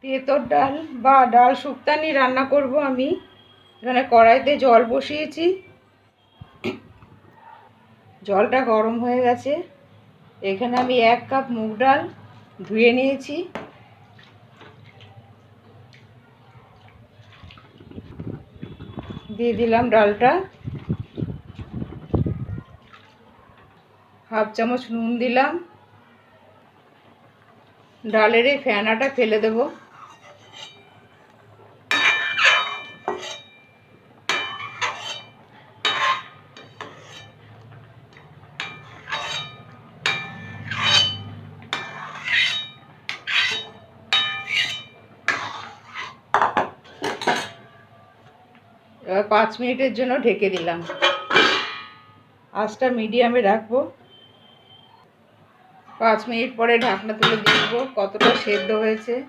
তেঁতোর ডাল বা ডাল শুক্তানি রান্না করব আমি। এখানে কড়াইতে জল বসিয়েছি, জলটা গরম হয়ে গেছে। এখানে আমি 1 কাপ মুগ ডাল ধুয়ে নিয়েছি, দিয়ে দিলাম ডালটা। হাফ চামচ নুন দিলাম। ডালের এই ফেনাটা ফেলে দেব। এবার 5 মিনিটের জন্য ঢেকে দিলাম। আঁচটা মিডিয়ামে রাখবো। 5 মিনিট পরে ঢাকনা তুলে দেখব কতটা সেদ্ধ হয়েছে। ।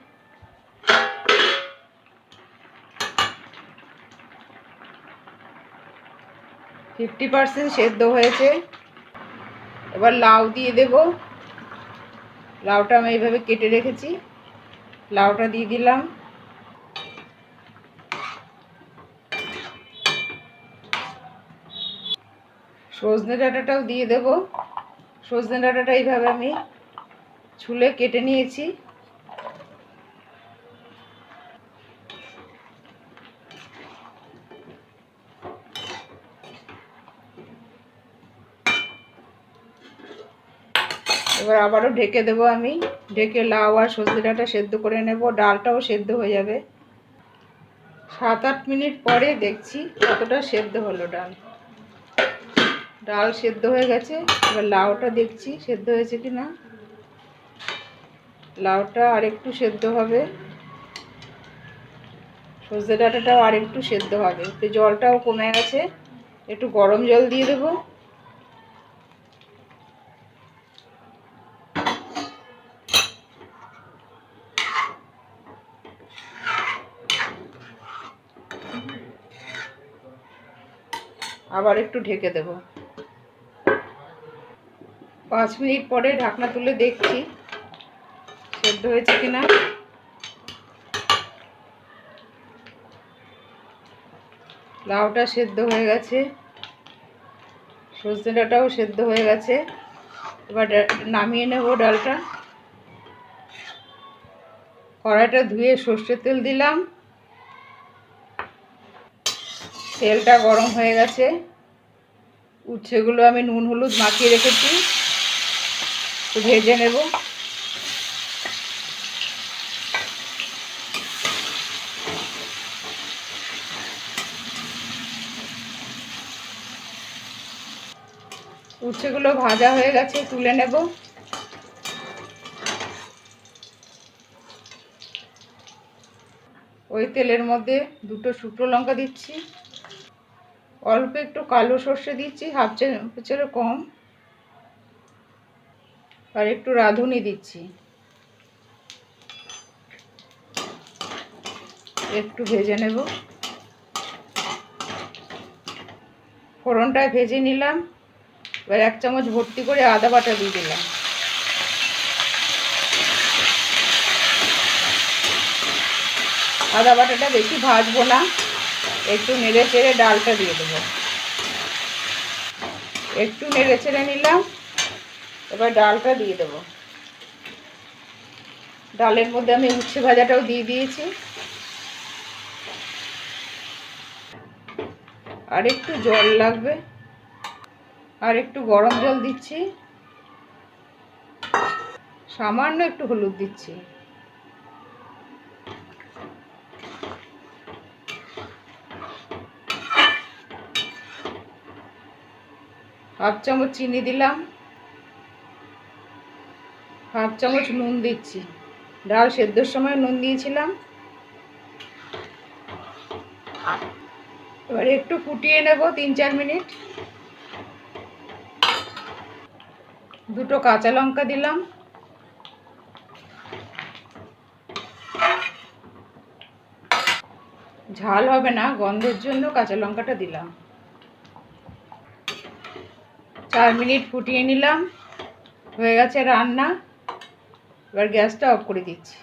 50% সেদ্ধ হয়েছে। এবার লাউ দিয়ে দেব। লাউটা আমি এইভাবে কেটে রেখেছি, লাউটা দিয়ে দিলাম। সজনে ডাঁটাটাও দিয়ে দেব। সজনে ডাঁটাটা এইভাবে আমি ছুলে কেটে নিয়েছি। এবার আবারও ঢেকে দেব আমি। ঢেকে লাউ আর সজনে ডাঁটা সেদ্ধ করে নেব, ডালটাও সেদ্ধ হয়ে যাবে। 7-8 মিনিট পরে দেখছি কতটা সেদ্ধ হলো ডাল। ডাল সেদ্ধ হয়ে গেছে। এবার লাউটা দেখছি সেদ্ধ হয়েছে কি না। লাউটা আরেকটু সেদ্ধ হবে, সজনে ডাঁটাটাও আরেকটু সেদ্ধ হবে। তো জলটাও কমে গেছে, একটু গরম জল দিয়ে দেব। আবার একটু ঢেকে দেব। 5 মিনিট পরে ঢাকনা তুলে দেখছি সেদ্ধ হয়েছে কিনা। লাউটা সেদ্ধ হয়ে গেছে, সজনে ডাঁটাও সেদ্ধ হয়ে গেছে। এবার নামিয়ে নেব ডালটা। কড়াইটা ধুয়ে সর্ষের তেল দিলাম। তেলটা গরম হয়ে গেছে। উচ্ছেগুলো আমি নুন হলুদ মাখিয়ে রেখেছি, একটু ভেজে নেব। উচ্ছেগুলো ভাজা হয়ে গেছে, তুলে নেব। ওই তেলের মধ্যে 2টো শুকনো লঙ্কা দিচ্ছি, অল্প একটু কালো সর্ষে দিচ্ছি, হাফ চামচের কম, আর একটু রাঁধুনি দিচ্ছি। একটু ভেজে নেব। ফোড়নটায় ভেজে নিলাম। এবার 1 চামচ ভর্তি করে আদা বাটা দিয়ে দিলাম। আদা বাটাটা বেশি ভাজবো না, একটু নেড়ে চেড়ে ডালটা দিয়ে দেবো। একটু নেড়ে চেড়ে নিলাম। এবার ডালটা দিয়ে দেবো। ডালের মধ্যে আমি উচ্ছে ভাজাটাও দিয়ে দিয়েছি। আর একটু জল লাগবে, আর একটু গরম জল দিচ্ছি, সামান্য একটু হলুদ দিচ্ছি। হাফ চামচ চিনি দিলাম, হাফ চামচ নুন দিচ্ছি। ডাল সেদ্ধর সময় নুন দিয়েছিলাম। এবার একটু ফুটিয়ে নেব 3-4 মিনিট। 2টো কাঁচা লঙ্কা দিলাম। ঝাল হবে না, গন্ধের জন্য কাঁচা লঙ্কাটা দিলাম। 4 মিনিট ফুটিয়ে নিলাম, হয়ে গেছে রান্না। এবার গ্যাসটা অফ করে দিচ্ছি।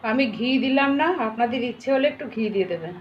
আমি ঘি দিলাম না, আপনাদের ইচ্ছে হলে একটু ঘি দিয়ে দেবেন।